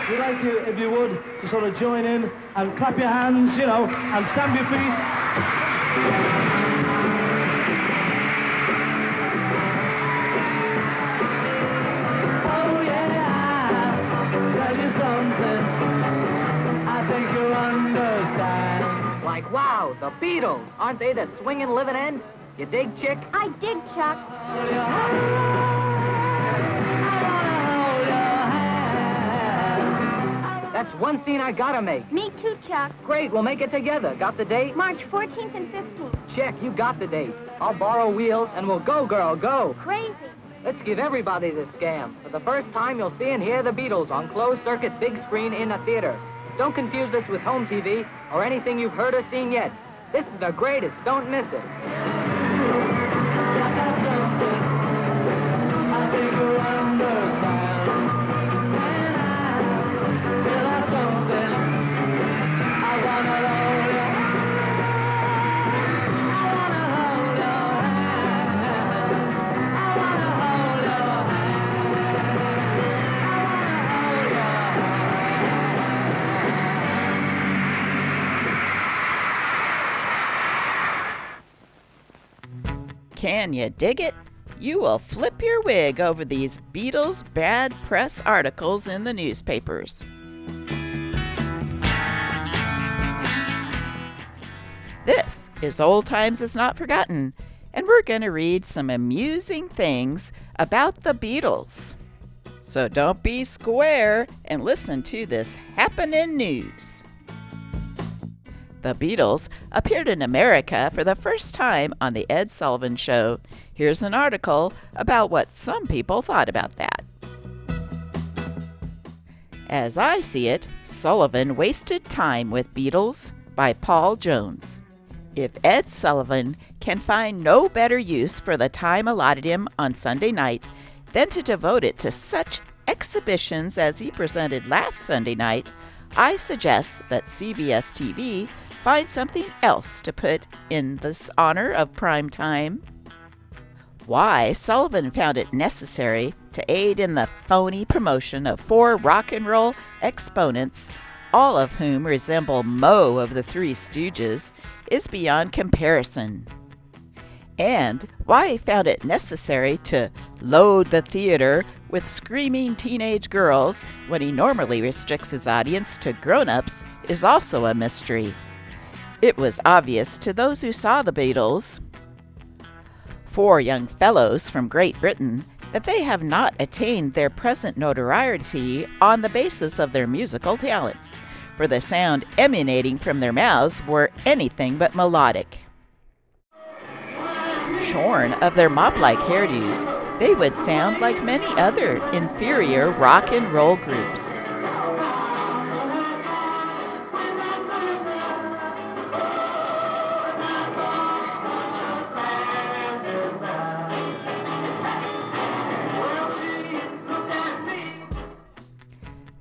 we'd like you, if you would, to sort of join in and clap your hands, you know, and stamp your feet. Oh yeah, tell you something, I think you'll understand. Like, wow, the Beatles, aren't they the swinging living end? You dig, chick? I dig, Chuck. That's one scene I gotta make. Me too, Chuck. Great, we'll make it together. Got the date? March 14th and 15th. Check, you got the date. I'll borrow wheels and we'll go, girl, go. Crazy. Let's give everybody this scam. For the first time, you'll see and hear the Beatles on closed-circuit big screen in a theater. Don't confuse this with home TV or anything you've heard or seen yet. This is the greatest. Don't miss it. Can you dig it? You will flip your wig over these Beatles Bad Press articles in the newspapers. This is Old Times Is Not Forgotten, and we're going to read some amusing things about the Beatles. So don't be square and listen to this happening news. The Beatles appeared in America for the first time on the Ed Sullivan Show. Here's an article about what some people thought about that. As I see it, Sullivan wasted time with Beatles by Paul Jones. If Ed Sullivan can find no better use for the time allotted him on Sunday night than to devote it to such exhibitions as he presented last Sunday night, I suggest that CBS TV find something else to put in this honor of prime time. Why Sullivan found it necessary to aid in the phony promotion of 4 rock and roll exponents, all of whom resemble Moe of the Three Stooges, is beyond comparison. And why he found it necessary to load the theater with screaming teenage girls when he normally restricts his audience to grown-ups is also a mystery. It was obvious to those who saw the Beatles, 4 young fellows from Great Britain, that they have not attained their present notoriety on the basis of their musical talents, for the sound emanating from their mouths were anything but melodic. Shorn of their mop-like hairdos, they would sound like many other inferior rock and roll groups.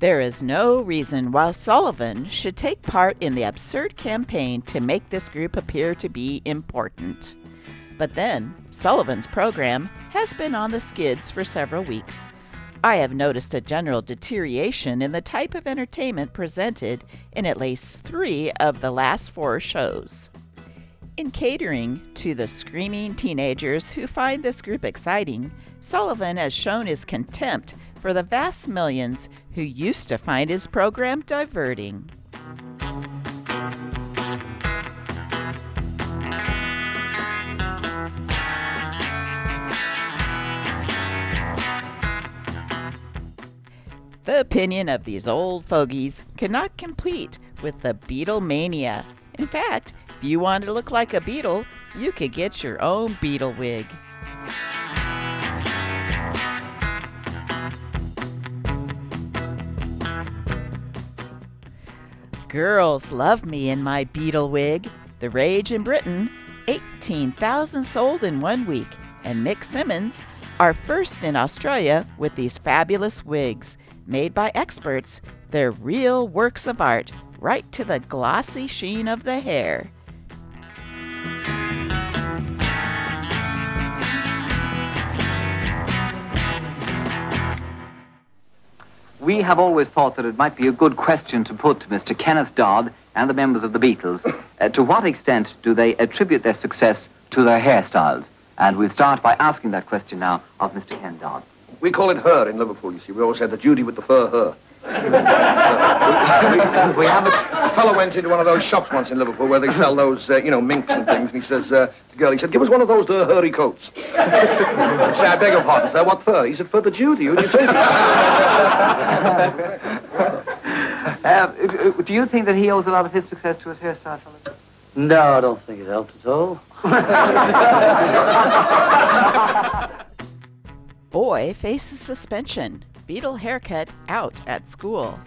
There is no reason why Sullivan should take part in the absurd campaign to make this group appear to be important. But then, Sullivan's program has been on the skids for several weeks. I have noticed a general deterioration in the type of entertainment presented in at least 3 of the last 4 shows. In catering to the screaming teenagers who find this group exciting, Sullivan has shown his contempt for the vast millions who used to find his program diverting. The opinion of these old fogies cannot compete with the Beatlemania. In fact, if you wanted to look like a Beatle, you could get your own Beatle wig. Girls love me in my Beatle wig. The rage in Britain, 18,000 sold in 1 week. And Mick Simmons are first in Australia with these fabulous wigs. Made by experts, they're real works of art, right to the glossy sheen of the hair. We have always thought that it might be a good question to put to Mr. Kenneth Dodd and the members of the Beatles. To what extent do they attribute their success to their hairstyles? And we'll start by asking that question now of Mr. Ken Dodd. We call it her in Liverpool, you see. We always had the Judy with the fur her. we have a fellow went into one of those shops once in Liverpool where they sell those, minks and things, and he says, the girl, he said, give us one of those hairy coats. I said, I beg your pardon, sir, what fur? He said, for the Judy, who do you think? Do you think that he owes a lot of his success to his hairstyle, fellas? No, I don't think it helped at all. Boy faces suspension. Beatle haircut out at school.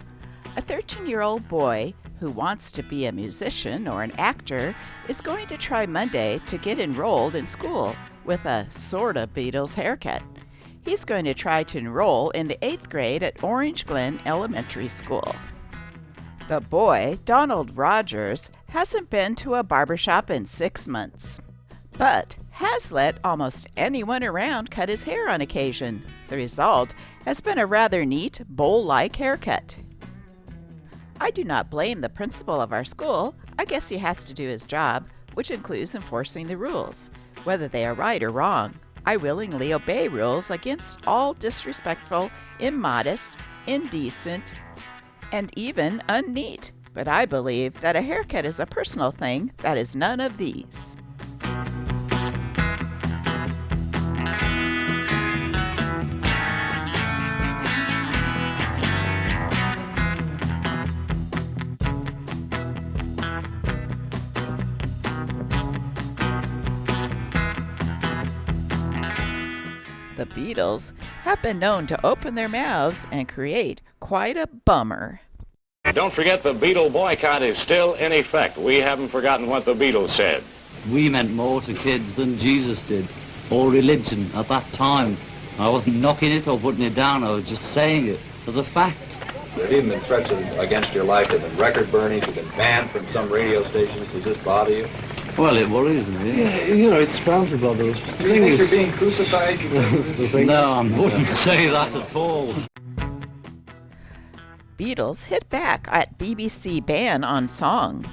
A 13-year-old boy who wants to be a musician or an actor is going to try Monday to get enrolled in school with a sort of Beatles haircut. He's going to try to enroll in the 8th grade at Orange Glen Elementary School. The boy, Donald Rogers, hasn't been to a barbershop in 6 months, but has let almost anyone around cut his hair on occasion. The result has been a rather neat, bowl-like haircut. I do not blame the principal of our school. I guess he has to do his job, which includes enforcing the rules. Whether they are right or wrong, I willingly obey rules against all disrespectful, immodest, indecent, and even unneat. But I believe that a haircut is a personal thing that is none of these. The Beatles have been known to open their mouths and create quite a bummer. Don't forget the Beatle boycott is still in effect. We haven't forgotten what the Beatles said. We meant more to kids than Jesus did, or religion at that time. I wasn't knocking it or putting it down, I was just saying it as a fact. There have even been threats against your life. There have been record burnings, you've been banned from some radio stations. Does this bother you? Well, it worries me. Yeah, it's sprouted about those. Do you think you're being crucified? No, I wouldn't say that at all. Beatles hit back at BBC ban on song.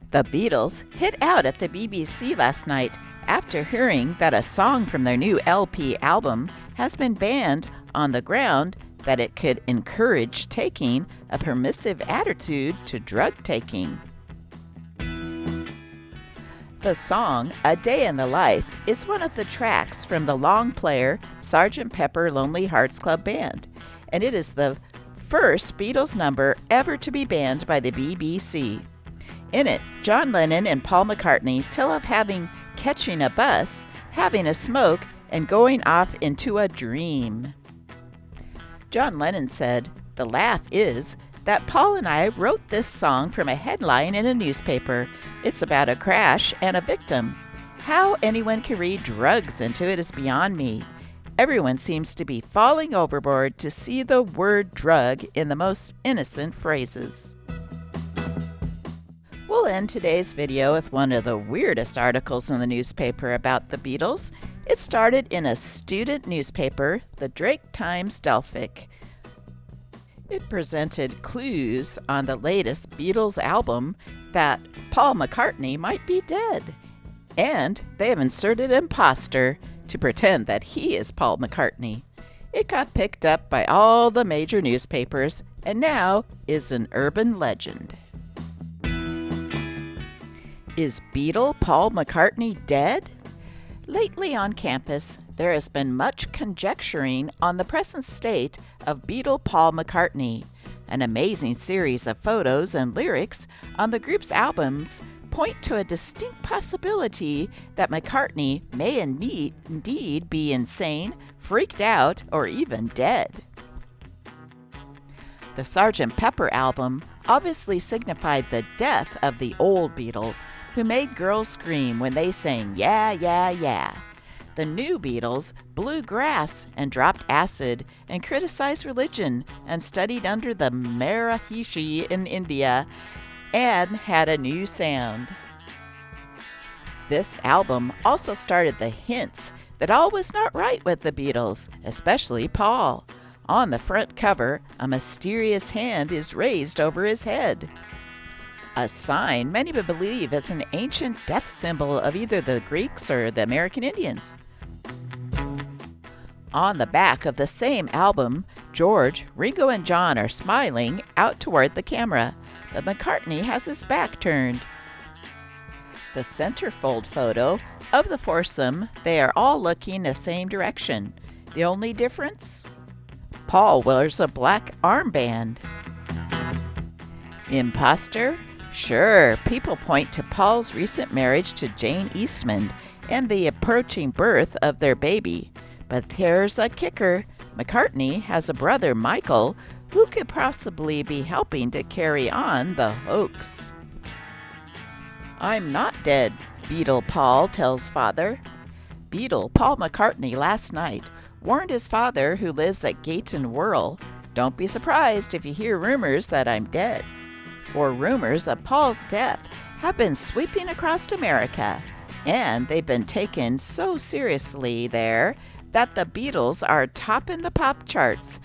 The Beatles hit out at the BBC last night after hearing that a song from their new LP album has been banned on the ground that it could encourage taking a permissive attitude to drug taking. The song, A Day in the Life, is one of the tracks from the long player Sgt. Pepper Lonely Hearts Club Band, and it is the first Beatles number ever to be banned by the BBC. In it, John Lennon and Paul McCartney tell of catching a bus, having a smoke, and going off into a dream. John Lennon said, "The laugh is that Paul and I wrote this song from a headline in a newspaper. It's about a crash and a victim. How anyone can read drugs into it is beyond me. Everyone seems to be falling overboard to see the word drug in the most innocent phrases." We'll end today's video with one of the weirdest articles in the newspaper about the Beatles. It started in a student newspaper, the Drake Times-Delphic. It presented clues on the latest Beatles album that Paul McCartney might be dead. And they have inserted imposter to pretend that he is Paul McCartney. It got picked up by all the major newspapers and now is an urban legend. Is Beatle Paul McCartney dead? Lately on campus, there has been much conjecturing on the present state of Beatle Paul McCartney. An amazing series of photos and lyrics on the group's albums point to a distinct possibility that McCartney may indeed be insane, freaked out, or even dead. The Sgt. Pepper album obviously signified the death of the old Beatles, who made girls scream when they sang "Yeah, yeah, yeah." The new Beatles blew grass and dropped acid and criticized religion and studied under the Maharishi in India and had a new sound. This album also started the hints that all was not right with the Beatles, especially Paul. On the front cover, a mysterious hand is raised over his head. A sign many believe is an ancient death symbol of either the Greeks or the American Indians. On the back of the same album, George, Ringo, and John are smiling out toward the camera, but McCartney has his back turned. The centerfold photo of the foursome, they are all looking the same direction. The only difference? Paul wears a black armband. Imposter? Sure, people point to Paul's recent marriage to Jane Eastman and the approaching birth of their baby. But there's a kicker. McCartney has a brother, Michael, who could possibly be helping to carry on the hoax. I'm not dead, Beatle Paul tells father. Beatle Paul McCartney last night warned his father, who lives at Gayton Whirl, "Don't be surprised if you hear rumors that I'm dead." For rumors of Paul's death have been sweeping across America, and they've been taken so seriously there that the Beatles are topping the pop charts